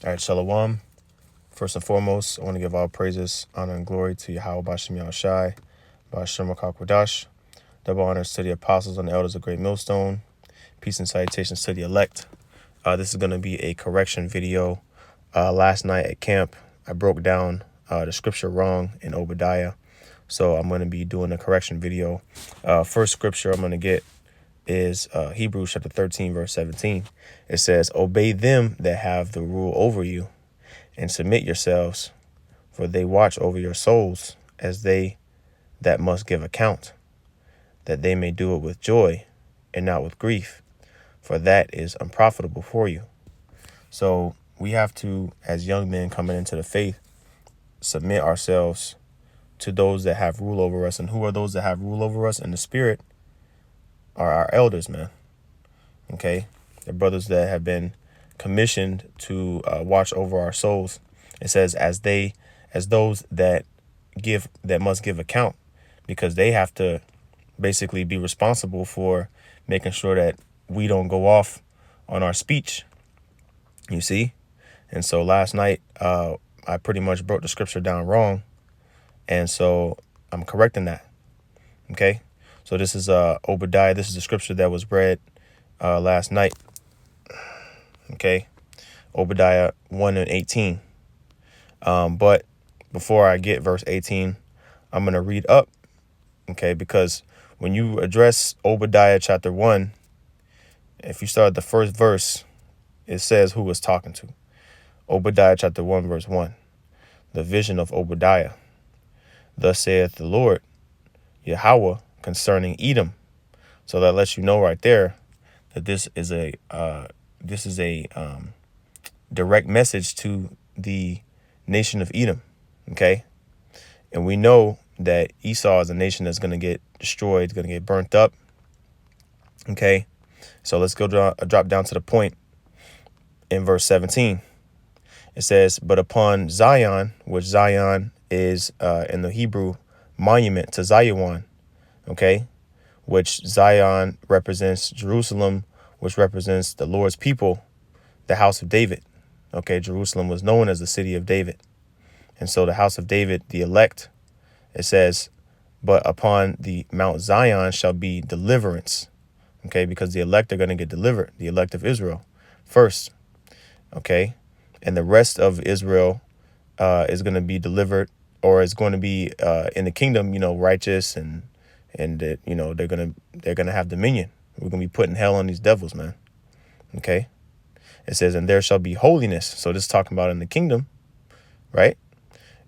All right, Shalom. First and foremost, I want to give all praises, honor, and glory to Yahweh Bashem Yahushai, Bashem Kodash. Double honors to the apostles and the elders of Great Millstone. Peace and salutations to the elect. This is going to be a correction video. Last night at camp, I broke down the scripture wrong in Obadiah. So I'm going to be doing a correction video. First scripture I'm going to get is Hebrews chapter 13, verse 17. It says, "Obey them that have the rule over you, and submit yourselves, for they watch over your souls as they that must give account, that they may do it with joy and not with grief, for that is unprofitable for you." So we have to, as young men coming into the faith, submit ourselves to those that have rule over us. And who are those that have rule over us in the spirit? Are our elders, man. Okay, the brothers that have been commissioned to watch over our souls. It says as those that must give account, because they have to basically be responsible for making sure that we don't go off on our speech, you see. And so last night I pretty much broke the scripture down wrong, and so I'm correcting that. Okay, so this is Obadiah. This is the scripture that was read last night. Okay, Obadiah 1:18. But before I get verse 18, I'm going to read up. Okay, because when you address Obadiah chapter 1, if you start at the first verse, it says who was talking to. Obadiah chapter 1, verse 1. The vision of Obadiah. Thus saith the Lord, Yahweh, concerning Edom. So that lets you know right there that this is a direct message to the nation of Edom. Okay, and we know that Esau is a nation that's going to get destroyed, going to get burnt up. Okay, so let's go drop down to the point in verse 17. It says, "But upon Zion," which Zion is in the Hebrew monument to Zion. Okay, which Zion represents Jerusalem, which represents the Lord's people, the house of David. Okay, Jerusalem was known as the city of David. And so the house of David, the elect, it says, "But upon the Mount Zion shall be deliverance." Okay, because the elect are going to get delivered, the elect of Israel first. Okay, and the rest of Israel is going to be delivered, or is going to be in the kingdom, righteous, and they're gonna have dominion. We're gonna be putting hell on these devils, man. Okay, it says, "And there shall be holiness." So this is talking about in the kingdom, right?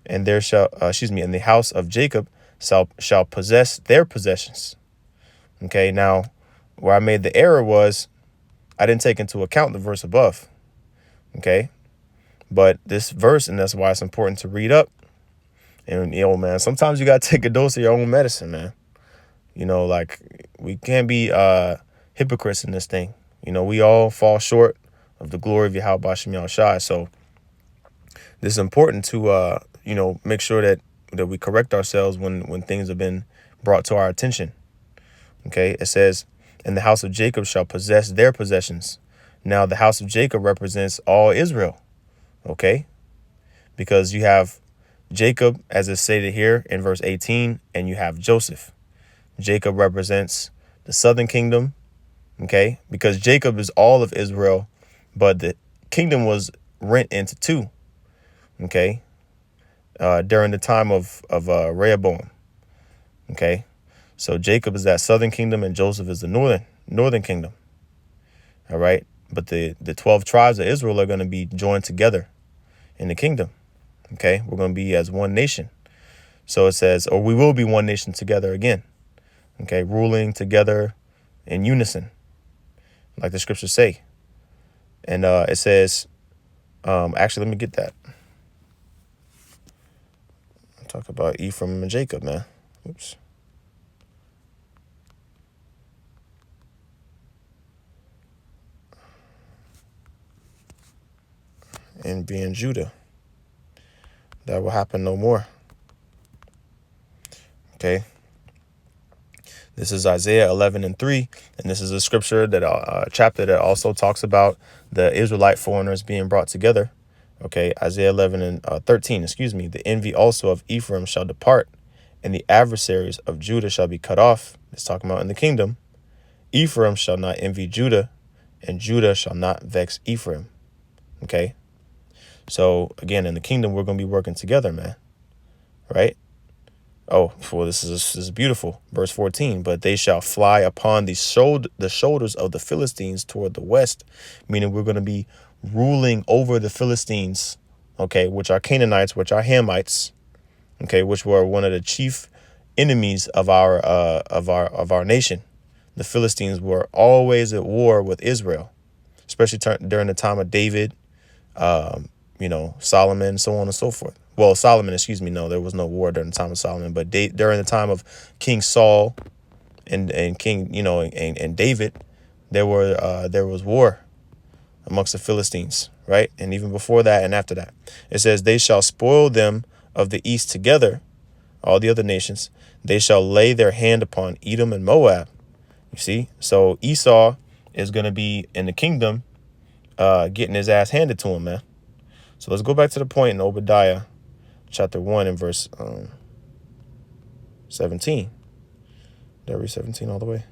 "And there shall, and the house of Jacob shall possess their possessions." Okay, now where I made the error was I didn't take into account the verse above. Okay, but this verse, and that's why it's important to read up. And man, sometimes you gotta take a dose of your own medicine, man. Like, we can't be hypocrites in this thing. We all fall short of the glory of Yahweh Bashem Yahushai. So this is important to, make sure that we correct ourselves when things have been brought to our attention. Okay, it says, "And the house of Jacob shall possess their possessions." Now, the house of Jacob represents all Israel. Okay, because you have Jacob, as is stated here in verse 18, and you have Joseph. Jacob represents the southern kingdom, okay, because Jacob is all of Israel, but the kingdom was rent into two, okay, during the time of Rehoboam, okay. So Jacob is that southern kingdom, and Joseph is the northern kingdom, all right. But the 12 tribes of Israel are going to be joined together in the kingdom, okay. We're going to be as one nation. So it says, or we will be one nation together again. Okay, ruling together in unison, like the scriptures say. And it says, actually, let me get that. Talk about Ephraim and Jacob, man. Oops. And being Judah. That will happen no more. Okay. This is Isaiah 11:3, and this is a scripture that chapter that also talks about the Israelite foreigners being brought together Okay, Isaiah 11 and 13, excuse me. The envy also of Ephraim shall depart, and the adversaries of Judah shall be cut off. It's talking about in the kingdom. Ephraim shall not envy Judah, and Judah shall not vex Ephraim. Okay, so again, in the kingdom, we're going to be working together, man. Right? Oh, well, this is beautiful. Verse 14, but they shall fly upon the shoulders of the Philistines toward the west, meaning we're going to be ruling over the Philistines, okay, which are Canaanites, which are Hamites, okay, which were one of the chief enemies of our nation. The Philistines were always at war with Israel, especially during the time of David, Solomon, so on and so forth. Well, Solomon, excuse me. No, there was no war during the time of Solomon, but during the time of King Saul and King, and David, there was war amongst the Philistines, right? And even before that and after that, it says, they shall spoil them of the east together, all the other nations. They shall lay their hand upon Edom and Moab. You see? So Esau is going to be in the kingdom, getting his ass handed to him, man. So let's go back to the point in Obadiah chapter 1 and verse 17. Did I read 17 all the way?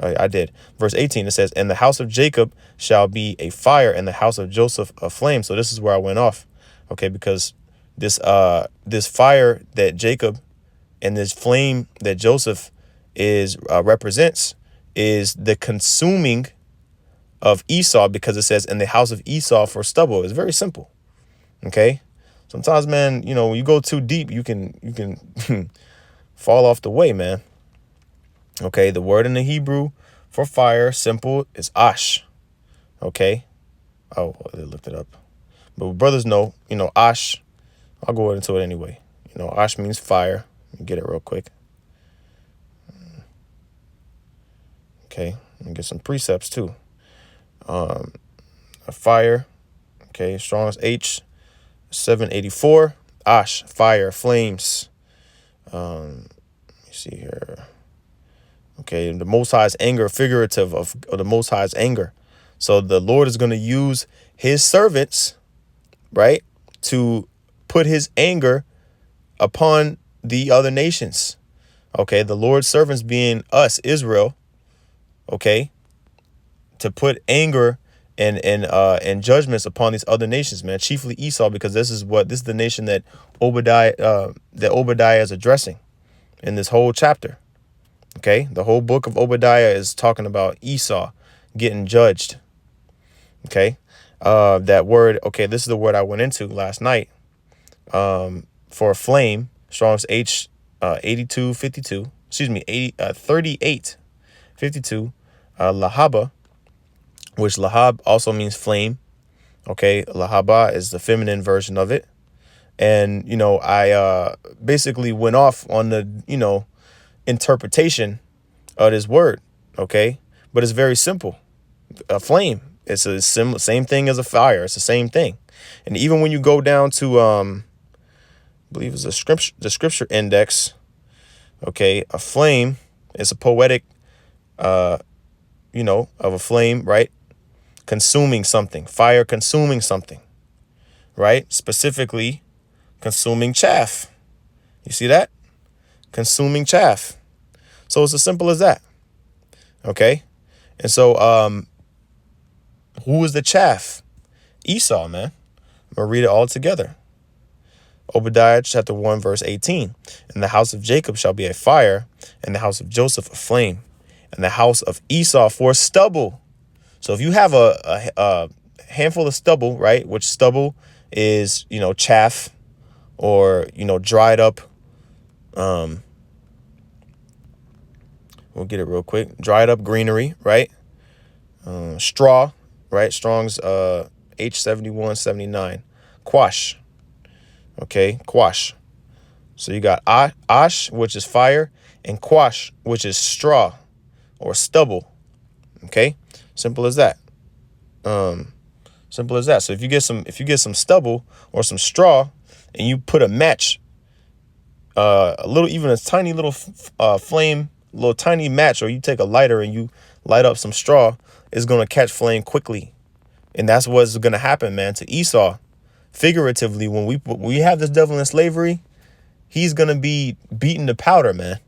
I did. Verse 18, it says, and the house of Jacob shall be a fire, and the house of Joseph a flame. So this is where I went off. Okay, because this fire that Jacob and this flame that Joseph represents is the consuming of Esau, because it says in the house of Esau for stubble. It's very simple. Okay. Sometimes, man, when you go too deep, you can fall off the way, man. Okay. The word in the Hebrew for fire, simple, is ash. Okay. Oh, they looked it up. But brothers know, ash. I'll go into it anyway. Ash means fire. Let me get it real quick. Okay. Let me get some precepts too. A fire. Okay. Strong's H 784. Ash, fire, flames. Let me see here. Okay, the Most High's anger, figurative of the Most High's anger. So the Lord is going to use his servants, right, to put his anger upon the other nations. Okay, the Lord's servants being us, Israel. Okay, to put anger and judgments upon these other nations, man, chiefly Esau, because this is the nation that Obadiah is addressing in this whole chapter. Okay, the whole book of Obadiah is talking about Esau getting judged. Okay, that word. Okay, this is the word I went into last night. For a flame, Strong's H 8252. Excuse me, 3852. Lahaba, which lahab also means flame. Okay, lahaba is the feminine version of it. And, I basically went off on the, interpretation of this word. Okay, but it's very simple. A flame, it's a same thing as a fire. It's the same thing. And even when you go down to, I believe it's the scripture index. Okay, a flame is a poetic, of a flame, right? Consuming something, fire consuming something, right? Specifically, consuming chaff. You see that? Consuming chaff. So it's as simple as that. Okay. And so, who is the chaff? Esau, man. I'm going to read it all together. Obadiah chapter 1, verse 18. And the house of Jacob shall be a fire, and the house of Joseph a flame, and the house of Esau for stubble. So if you have a handful of stubble, right, which stubble is, chaff or, dried up. We'll get it real quick. Dried up greenery, right? Straw, right? Strong's H7179. Quash. Okay, quash. So you got ash, which is fire, and quash, which is straw or stubble. Okay, simple as that. Simple as that. So if you get some stubble or some straw, and you put a match, even a tiny little flame, little tiny match, or you take a lighter and you light up some straw, it's gonna catch flame quickly, and that's what's gonna happen, man, to Esau. figuratively, when we have this devil in slavery, he's going to be beaten to powder, man.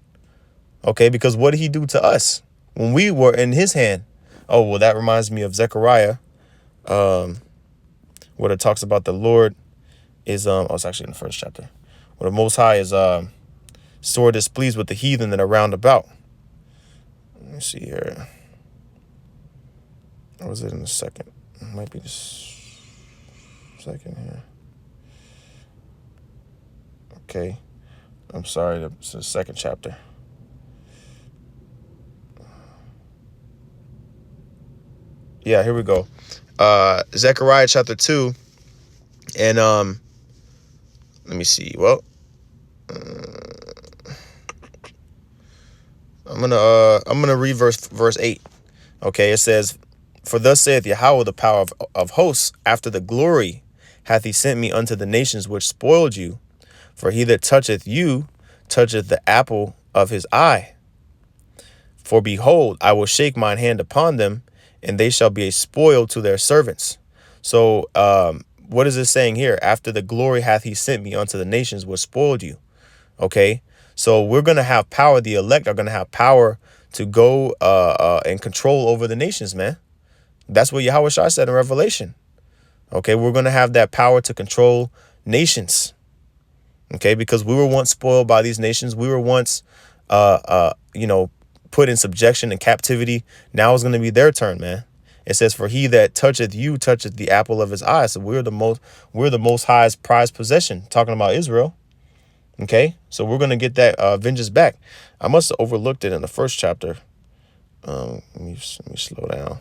Okay, because what did he do to us when we were in his hand? Oh, well, that reminds me of Zechariah, where it talks about the Lord is, it's actually in the first chapter, where the Most High is sore displeased with the heathen that are round about. Let me see here. Or was it in the second? It might be the second here. Okay. I'm sorry, it's the second chapter. Yeah, here we go. Zechariah chapter 2. And let me see. Well, I'm gonna read verse 8. Okay, it says, "For thus saith Yahweh, the power of hosts, after the glory hath he sent me unto the nations which spoiled you. For he that toucheth you toucheth the apple of his eye. For behold, I will shake mine hand upon them, and they shall be a spoil to their servants." So what is it saying here? After the glory hath he sent me unto the nations which spoiled you. Okay, so we're going to have power. The elect are going to have power to go and control over the nations, man. That's what Yahweh Shai said in Revelation. Okay, we're going to have that power to control nations. Okay, because we were once spoiled by these nations. We were once, put in subjection and captivity. Now it's going to be their turn, man. It says, "For he that toucheth you toucheth the apple of his eye." So we're the most highest prized possession. Talking about Israel. Okay, so we're going to get that vengeance back. I must have overlooked it in the first chapter. Let me slow down.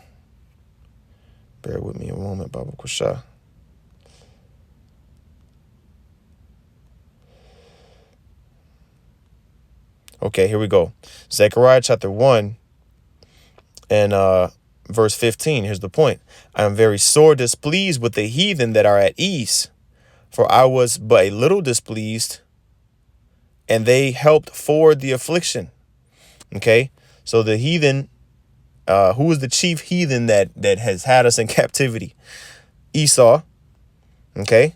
Bear with me a moment, Baba Kusha. Okay, here we go. Zechariah chapter 1 and verse 15. Here's the point. "I am very sore displeased with the heathen that are at ease, for I was but a little displeased, and they helped forward the affliction." Okay, so the heathen, who is the chief heathen that has had us in captivity? Esau. Okay,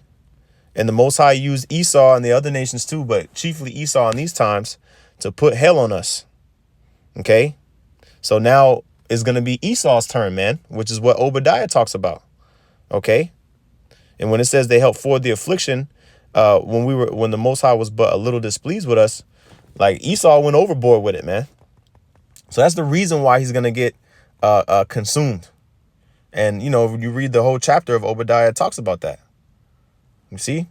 and the Most High used Esau and the other nations too, but chiefly Esau in these times to put hell on us. Okay, so now it's going to be Esau's turn, man, which is what Obadiah talks about. Okay, and when it says they helped forward the affliction, when the Most High was but a little displeased with us, like Esau went overboard with it, man. So that's the reason why he's going to get consumed. And, you read the whole chapter of Obadiah, it talks about that. You see?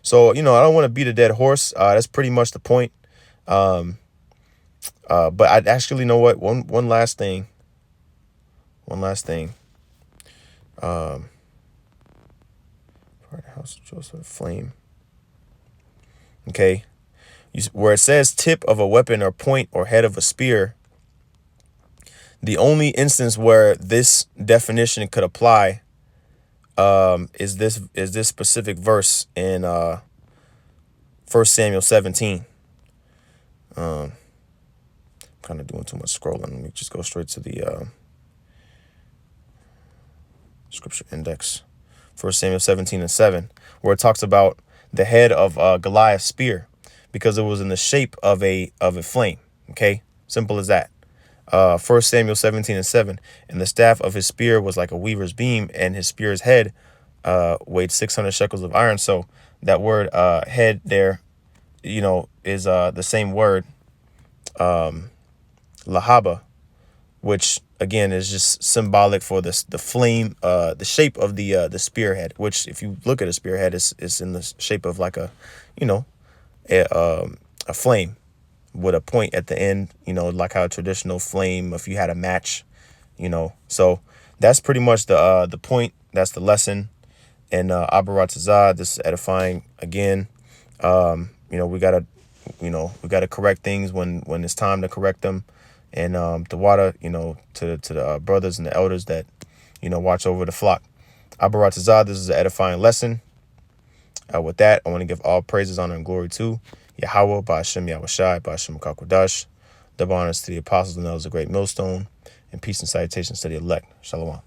So, I don't want to beat a dead horse. That's pretty much the point. But I actually know what, one last thing. Part of the house of Joseph, flame. Okay. Where it says tip of a weapon or point or head of a spear, the only instance where this definition could apply is this specific verse in 1 Samuel 17. I'm kind of doing too much scrolling. Let me just go straight to the scripture index. 1 Samuel 17:7, where it talks about the head of Goliath's spear, because it was in the shape of a flame. Okay, simple as that. 1 Samuel 17:7, "And the staff of his spear was like a weaver's beam, and his spear's head weighed 600 shekels of iron." So that word head there, is the same word, lahaba, which again is just symbolic for the flame, the shape of the spearhead. Which, if you look at a spearhead, is in the shape of like a flame with a point at the end, like how a traditional flame, if you had a match, so that's pretty much the point. That's the lesson. And Abaratazah, this is edifying again. We gotta correct things when it's time to correct them. And the water, to the brothers and the elders that, watch over the flock. Abaratazah, this is an edifying lesson. With that, I want to give all praises, honor, and glory to Yahweh, Ba'ashem Yahushai, Ba'ashem Kakodash. Double honors to the apostles and elders of Great Millstone, and peace and salutations to the elect. Shalom.